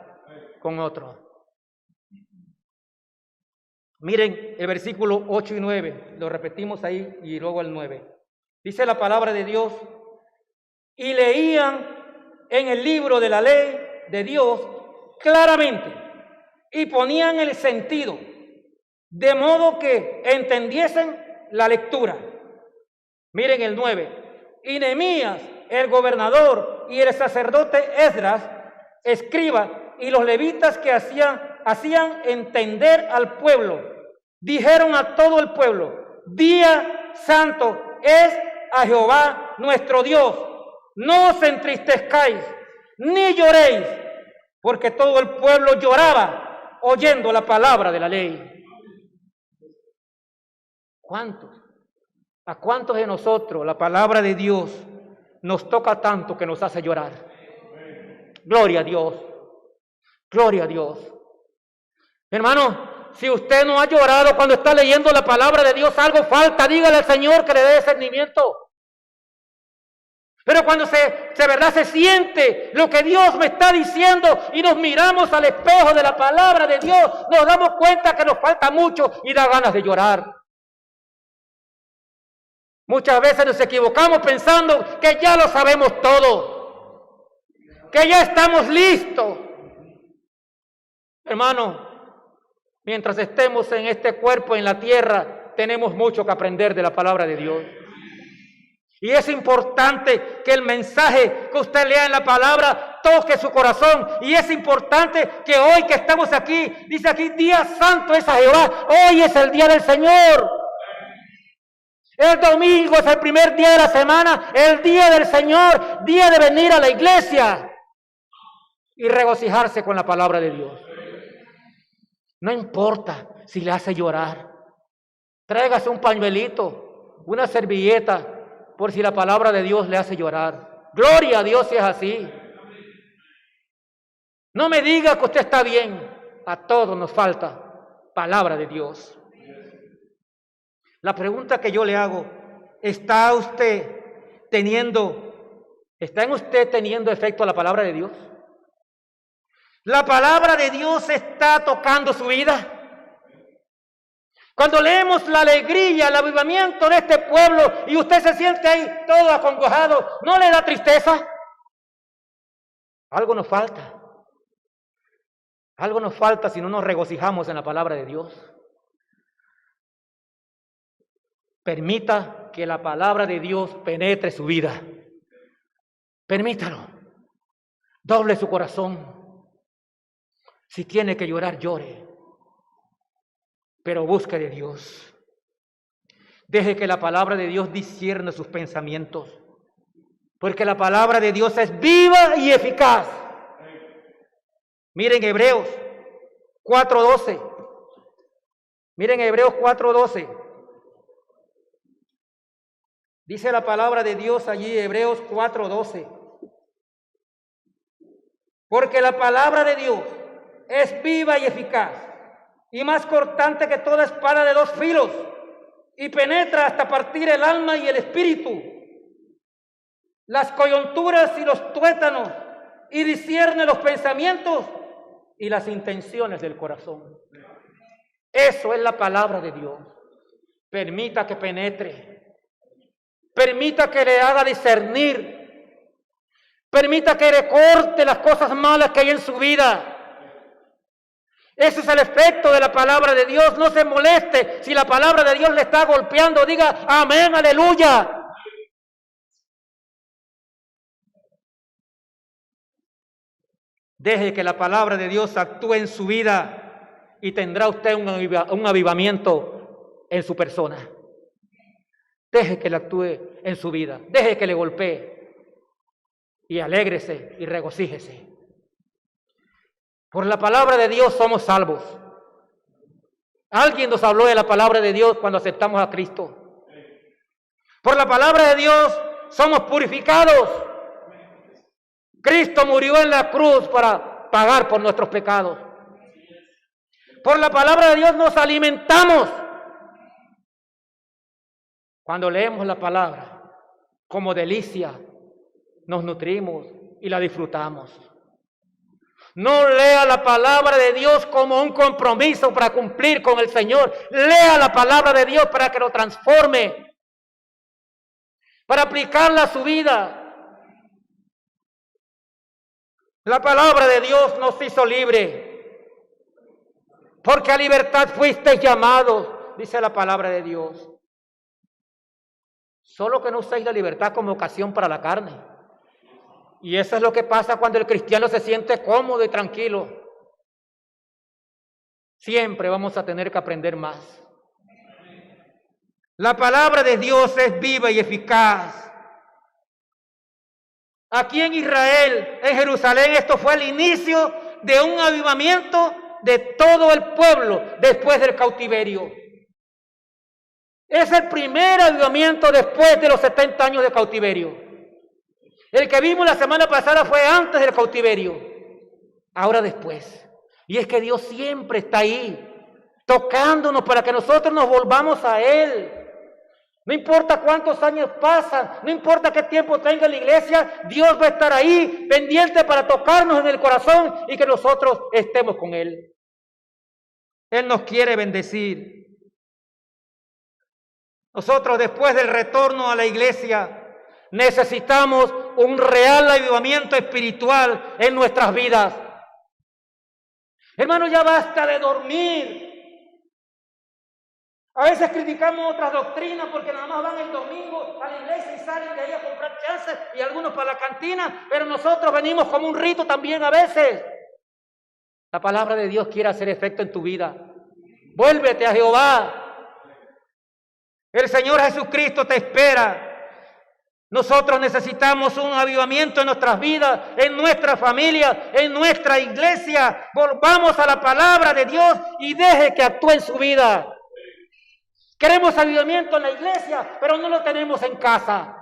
con otro. Miren el versículo 8 y 9, lo repetimos ahí y luego el 9. Dice la palabra de Dios, y leían en el libro de la ley de Dios claramente y ponían el sentido, de modo que entendiesen la lectura. Miren el 9. Y Nehemías, el gobernador, y el sacerdote Esdras, escriba, y los levitas que hacían entender al pueblo, dijeron a todo el pueblo: día santo es a Jehová nuestro Dios. No os entristezcáis, ni lloréis, porque todo el pueblo lloraba oyendo la palabra de la ley. ¿Cuántos? ¿A cuántos de nosotros la palabra de Dios nos toca tanto que nos hace llorar? Gloria a Dios. Gloria a Dios. Hermano, si usted no ha llorado cuando está leyendo la palabra de Dios, algo falta. Dígale al Señor que le dé discernimiento. Pero cuando se siente lo que Dios me está diciendo y nos miramos al espejo de la palabra de Dios, nos damos cuenta que nos falta mucho y da ganas de llorar. Muchas veces nos equivocamos pensando que ya lo sabemos todo, que ya estamos listos. Hermano, mientras estemos en este cuerpo en la tierra, tenemos mucho que aprender de la palabra de Dios. Y es importante que el mensaje que usted lea en la palabra toque su corazón. Y es importante que hoy que estamos aquí, dice aquí, día santo es a Jehová. Hoy es el día del Señor. El domingo es el primer día de la semana, el día del Señor, día de venir a la iglesia y regocijarse con la palabra de Dios. No importa si le hace llorar. Tráigase un pañuelito, una servilleta, por si la palabra de Dios le hace llorar. Gloria a Dios si es así. No me diga que usted está bien. A todos nos falta palabra de Dios. La pregunta que yo le hago, ¿está en usted teniendo efecto la palabra de Dios? ¿La palabra de Dios está tocando su vida? Cuando leemos la alegría, el avivamiento de este pueblo y usted se siente ahí todo acongojado, ¿no le da tristeza? Algo nos falta. Algo nos falta si no nos regocijamos en la palabra de Dios. Permita que la palabra de Dios penetre su vida. Permítalo. Doble su corazón. Si tiene que llorar, llore. Pero busque de Dios. Deje que la palabra de Dios discierne sus pensamientos. Porque la palabra de Dios es viva y eficaz. Miren Hebreos 4:12. Miren Hebreos 4:12. Dice la palabra de Dios allí, Hebreos 4:12. Porque la palabra de Dios es viva y eficaz y más cortante que toda espada de dos filos, y penetra hasta partir el alma y el espíritu, las coyunturas y los tuétanos, y discierne los pensamientos y las intenciones del corazón. Eso es la palabra de Dios. Permita que penetre. Permita que le haga discernir. Permita que le corte las cosas malas que hay en su vida. Ese es el efecto de la palabra de Dios. No se moleste si la palabra de Dios le está golpeando. Diga amén, aleluya. Deje que la palabra de Dios actúe en su vida y tendrá usted un avivamiento en su persona. Deje que le actúe en su vida. Deje que le golpee. Y alégrese y regocíjese. Por la palabra de Dios somos salvos. Alguien nos habló de la palabra de Dios cuando aceptamos a Cristo. Por la palabra de Dios somos purificados. Cristo murió en la cruz para pagar por nuestros pecados. Por la palabra de Dios nos alimentamos. Cuando leemos la palabra como delicia, nos nutrimos y la disfrutamos. No lea la palabra de Dios como un compromiso para cumplir con el Señor. Lea la palabra de Dios para que lo transforme, para aplicarla a su vida. La palabra de Dios nos hizo libre, porque a libertad fuisteis llamados, dice la palabra de Dios. Solo que no uséis la libertad como ocasión para la carne. Y eso es lo que pasa cuando el cristiano se siente cómodo y tranquilo. Siempre vamos a tener que aprender más. La palabra de Dios es viva y eficaz. Aquí en Israel, en Jerusalén, esto fue el inicio de un avivamiento de todo el pueblo después del cautiverio. Es el primer avivamiento después de los 70 años de cautiverio. El que vimos la semana pasada fue antes del cautiverio, ahora después. Y es que Dios siempre está ahí, tocándonos para que nosotros nos volvamos a Él. No importa cuántos años pasan, no importa qué tiempo tenga la iglesia, Dios va a estar ahí, pendiente para tocarnos en el corazón y que nosotros estemos con Él. Él nos quiere bendecir. Nosotros, después del retorno a la iglesia, necesitamos un real avivamiento espiritual en nuestras vidas. Hermano, ya basta de dormir. A veces criticamos otras doctrinas porque nada más van el domingo a la iglesia y salen de ahí a comprar chances y algunos para la cantina, pero nosotros venimos como un rito también a veces. La palabra de Dios quiere hacer efecto en tu vida. Vuélvete a Jehová. El Señor Jesucristo te espera. Nosotros necesitamos un avivamiento en nuestras vidas, en nuestra familia, en nuestra iglesia. Volvamos a la palabra de Dios y deje que actúe en su vida. Queremos avivamiento en la iglesia, pero no lo tenemos en casa.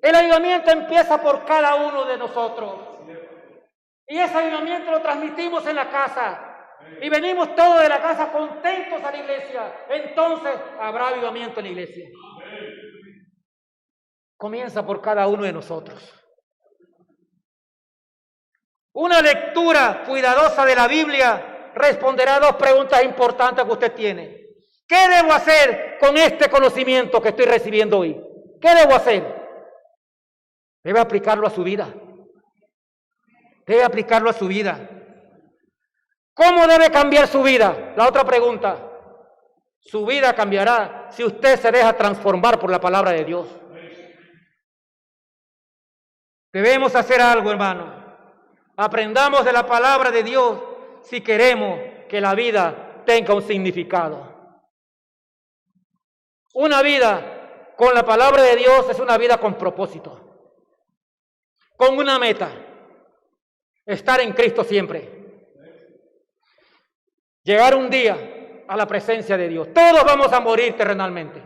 El avivamiento empieza por cada uno de nosotros. Y ese avivamiento lo transmitimos en la casa. Y venimos todos de la casa contentos a la iglesia. Entonces habrá avivamiento en la iglesia. Comienza por cada uno de nosotros. Una lectura cuidadosa de la Biblia responderá a dos preguntas importantes que usted tiene. ¿Qué debo hacer con este conocimiento que estoy recibiendo hoy? ¿Qué debo hacer? Debe aplicarlo a su vida. Debe aplicarlo a su vida. ¿Cómo debe cambiar su vida? La otra pregunta. Su vida cambiará si usted se deja transformar por la palabra de Dios. Debemos hacer algo, hermano. Aprendamos de la palabra de Dios si queremos que la vida tenga un significado. Una vida con la palabra de Dios es una vida con propósito, con una meta, estar en Cristo siempre. Llegar un día a la presencia de Dios. Todos vamos a morir terrenalmente.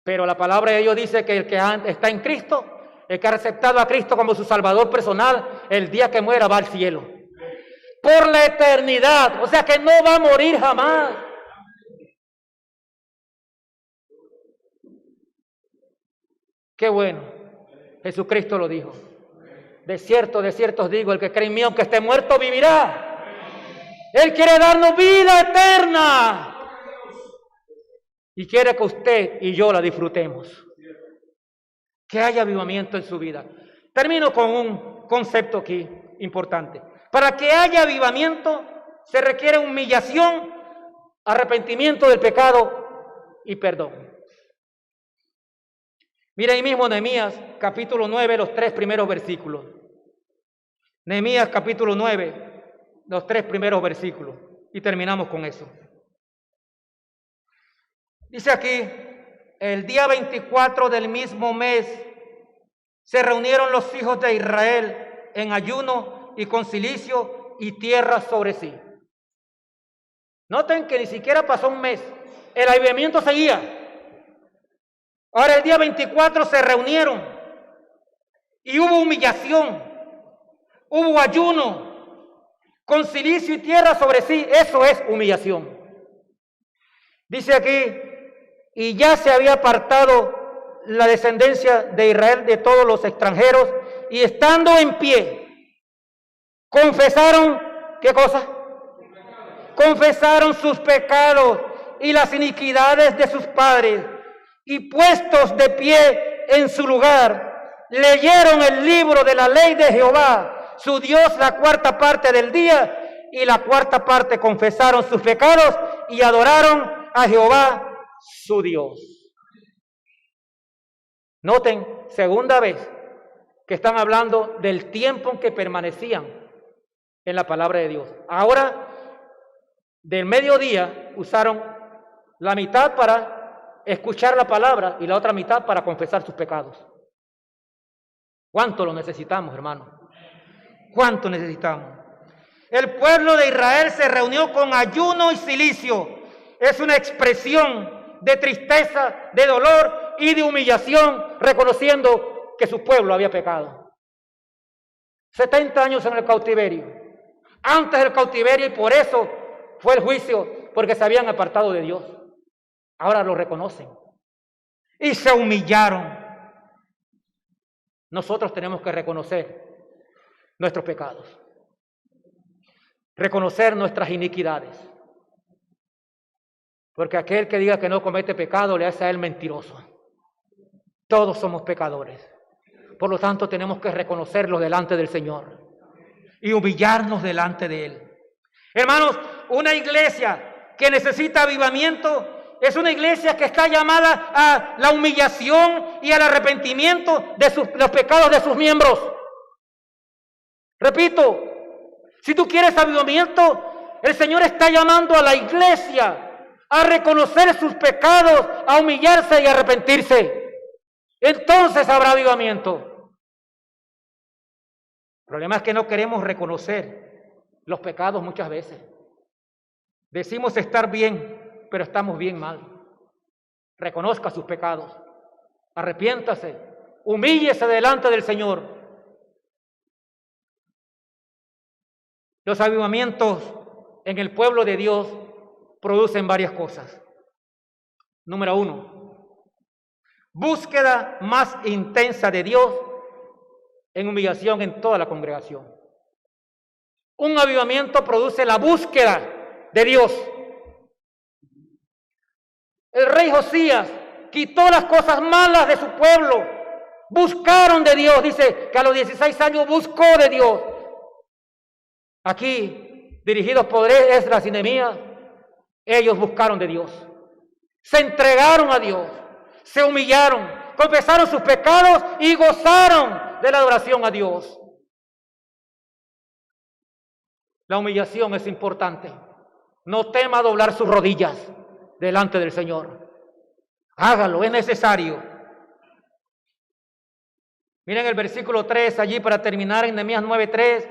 Pero la palabra de Dios dice que el que está en Cristo, el que ha aceptado a Cristo como su Salvador personal, el día que muera va al cielo. Por la eternidad. O sea que no va a morir jamás. Qué bueno. Jesucristo lo dijo. De cierto os digo, el que cree en mí, aunque esté muerto, vivirá. Él quiere darnos vida eterna. Y quiere que usted y yo la disfrutemos. Que haya avivamiento en su vida. Termino con un concepto aquí importante. Para que haya avivamiento se requiere humillación, arrepentimiento del pecado y perdón. Mira ahí mismo Nehemías capítulo 9, los 3 primeros versículos. Nehemías capítulo 9, los 3 primeros versículos. Y terminamos con eso. Dice aquí, el día 24 del mismo mes se reunieron los hijos de Israel en ayuno y con cilicio y tierra sobre sí. Noten que ni siquiera pasó un mes. El avivamiento seguía. Ahora el día 24 se reunieron y hubo humillación, hubo ayuno, con cilicio y tierra sobre sí. Eso es humillación. Dice aquí, y ya se había apartado la descendencia de Israel de todos los extranjeros, y estando en pie, confesaron, ¿qué cosa? Confesaron sus pecados y las iniquidades de sus padres, y puestos de pie en su lugar, leyeron el libro de la ley de Jehová, su Dios, la cuarta parte del día, y la cuarta parte confesaron sus pecados y adoraron a Jehová, su Dios. Noten, segunda vez que están hablando del tiempo en que permanecían en la palabra de Dios. Ahora, del mediodía, usaron la mitad para escuchar la palabra y la otra mitad para confesar sus pecados. ¿Cuánto lo necesitamos, hermano? ¿Cuánto necesitamos? El pueblo de Israel se reunió con ayuno y cilicio. Es una expresión de tristeza, de dolor y de humillación, reconociendo que su pueblo había pecado. 70 años en el cautiverio. Antes del cautiverio, y por eso fue el juicio, porque se habían apartado de Dios. Ahora lo reconocen. Y se humillaron. Nosotros tenemos que reconocer nuestros pecados. Reconocer nuestras iniquidades. Porque aquel que diga que no comete pecado le hace a él mentiroso. Todos somos pecadores. Por lo tanto, tenemos que reconocerlo delante del Señor. y humillarnos delante de Él. Hermanos, una iglesia que necesita avivamiento es una iglesia que está llamada a la humillación y al arrepentimiento de los pecados de sus miembros. Repito, si tú quieres avivamiento, el Señor está llamando a la iglesia a reconocer sus pecados, a humillarse y a arrepentirse. Entonces habrá avivamiento. El problema es que no queremos reconocer los pecados muchas veces. Decimos estar bien, pero estamos bien mal. Reconozca sus pecados, arrepiéntase, humíllese delante del Señor. Los avivamientos en el pueblo de Dios producen varias cosas. Número 1, búsqueda más intensa de Dios en humillación en toda la congregación. Un avivamiento produce la búsqueda de Dios. El rey Josías quitó las cosas malas de su pueblo. Buscaron de Dios. Dice que a los 16 años buscó de Dios. Aquí, dirigidos por Esdras y Nehemías, ellos buscaron de Dios. Se entregaron a Dios. Se humillaron. Confesaron sus pecados y gozaron de la adoración a Dios. La humillación es importante. No tema doblar sus rodillas delante del Señor. Hágalo, es necesario. Miren el versículo 3 allí para terminar en Nehemías 9:3.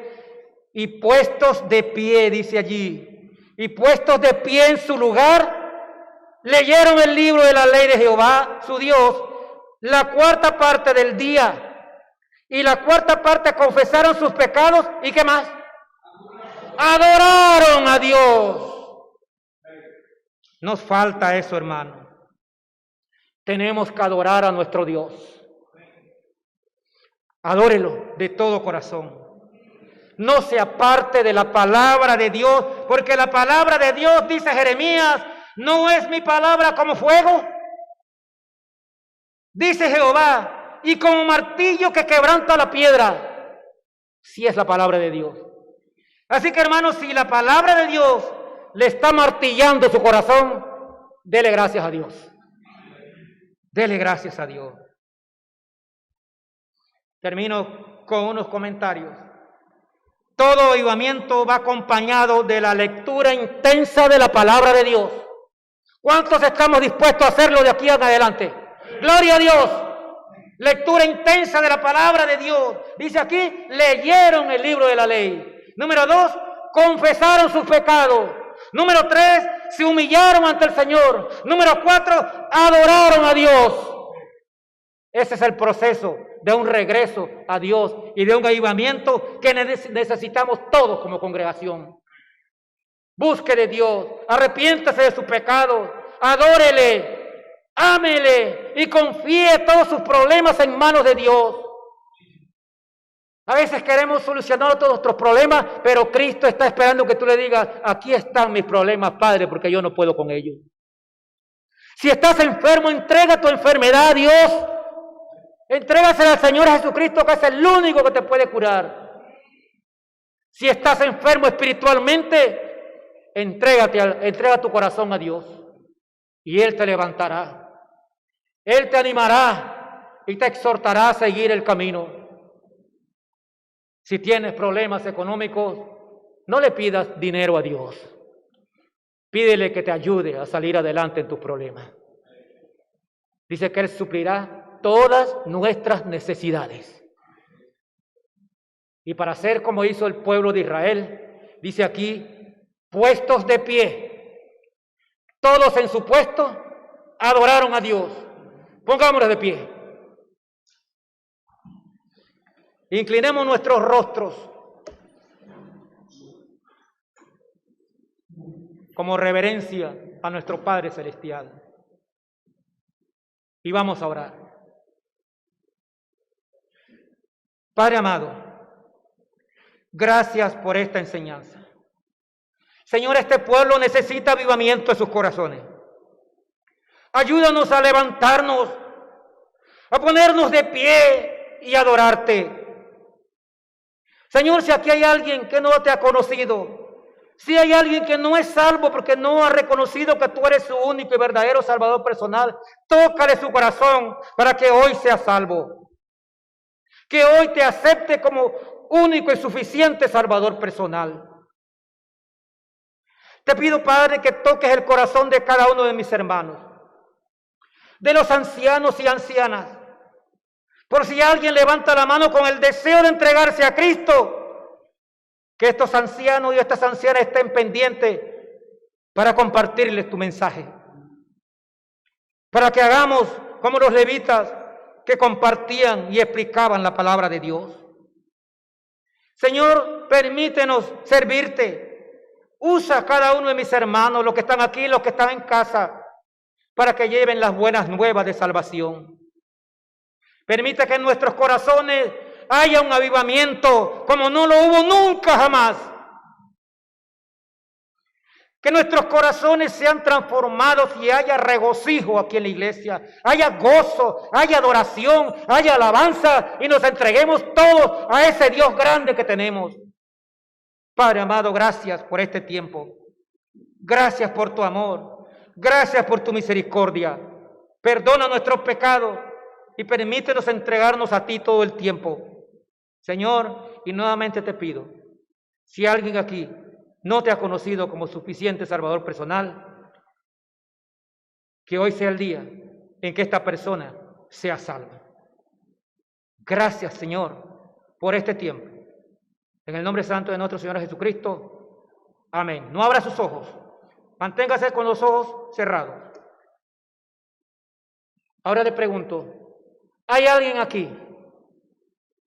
Y puestos de pie, dice allí, y puestos de pie en su lugar, leyeron el libro de la ley de Jehová, su Dios, la cuarta parte del día. Y la cuarta parte confesaron sus pecados. ¿Y qué más? Adoraron a Dios. Nos falta eso, hermano. Tenemos que adorar a nuestro Dios. Adórelo de todo corazón. No se aparte de la palabra de Dios, porque la palabra de Dios, dice Jeremías, no es mi palabra como fuego. Dice Jehová, y como martillo que quebranta la piedra. Sí es la palabra de Dios. Así que, hermanos, si la palabra de Dios le está martillando su corazón, dele gracias a Dios. Dele gracias a Dios. Termino con unos comentarios. Todo avivamiento va acompañado de la lectura intensa de la palabra de Dios. ¿Cuántos estamos dispuestos a hacerlo de aquí en adelante? ¡Gloria a Dios! Lectura intensa de la palabra de Dios. Dice aquí, leyeron el libro de la ley. Número 2, confesaron sus pecados. Número 3, se humillaron ante el Señor. Número 4, adoraron a Dios. Ese es el proceso de un regreso a Dios y de un avivamiento que necesitamos todos como congregación. Busque de Dios, arrepiéntase de sus pecados, adórele, ámele y confíe todos sus problemas en manos de Dios. A veces queremos solucionar todos nuestros problemas, pero Cristo está esperando que tú le digas, aquí están mis problemas, Padre, porque yo no puedo con ellos. Si estás enfermo, entrega tu enfermedad a Dios. Entrégasela al Señor Jesucristo, que es el único que te puede curar. Si estás enfermo espiritualmente, entrega tu corazón a Dios y Él te levantará. Él te animará y te exhortará a seguir el camino. Si tienes problemas económicos, no le pidas dinero a Dios. Pídele que te ayude a salir adelante en tus problemas. Dice que Él suplirá todas nuestras necesidades. Y para hacer como hizo el pueblo de Israel, dice aquí, puestos de pie, todos en su puesto, adoraron a Dios. Pongámonos de pie. Inclinemos nuestros rostros como reverencia a nuestro Padre Celestial. Y vamos a orar. Padre amado, gracias por esta enseñanza. Señor, este pueblo necesita avivamiento en sus corazones. Ayúdanos a levantarnos, a ponernos de pie y adorarte. Señor, si aquí hay alguien que no te ha conocido, si hay alguien que no es salvo porque no ha reconocido que tú eres su único y verdadero Salvador personal, tócale su corazón para que hoy sea salvo. Que hoy te acepte como único y suficiente Salvador personal. Te pido, Padre, que toques el corazón de cada uno de mis hermanos, de los ancianos y ancianas. Por si alguien levanta la mano con el deseo de entregarse a Cristo, que estos ancianos y estas ancianas estén pendientes para compartirles tu mensaje. Para que hagamos como los levitas que compartían y explicaban la palabra de Dios. Señor, permítenos servirte. Usa a cada uno de mis hermanos, los que están aquí, los que están en casa, para que lleven las buenas nuevas de salvación. Permite que en nuestros corazones haya un avivamiento como no lo hubo nunca jamás. Que nuestros corazones sean transformados y haya regocijo aquí en la iglesia, haya gozo, haya adoración, haya alabanza y nos entreguemos todos a ese Dios grande que tenemos. Padre amado, gracias por este tiempo. Gracias por tu amor. Gracias por tu misericordia. Perdona nuestros pecados y permítenos entregarnos a ti todo el tiempo. Señor, y nuevamente te pido, si alguien aquí no te ha conocido como suficiente Salvador personal, que hoy sea el día en que esta persona sea salva. Gracias, Señor, por este tiempo. En el nombre santo de nuestro Señor Jesucristo. Amén. No abra sus ojos. Manténgase con los ojos cerrados. Ahora le pregunto, ¿hay alguien aquí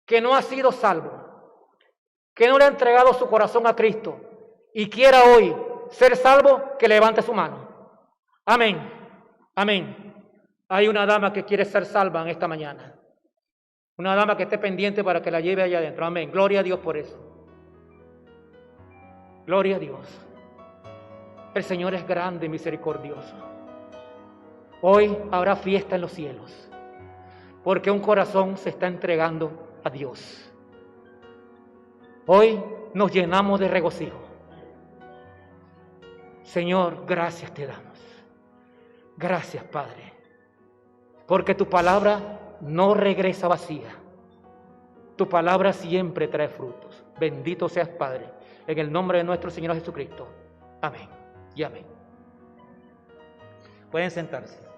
que no ha sido salvo, que no le ha entregado su corazón a Cristo y quiera hoy ser salvo? Que levante su mano. Amén. Amén. Hay una dama que quiere ser salva en esta mañana. Una dama que esté pendiente para que la lleve allá adentro. Amén. Gloria a Dios por eso. Gloria a Dios. El Señor es grande y misericordioso. Hoy habrá fiesta en los cielos, porque un corazón se está entregando a Dios. Hoy nos llenamos de regocijo. Señor, gracias te damos. Gracias, Padre, porque tu palabra no regresa vacía. Tu palabra siempre trae frutos. Bendito seas, Padre, en el nombre de nuestro Señor Jesucristo. Amén y amén. Pueden sentarse.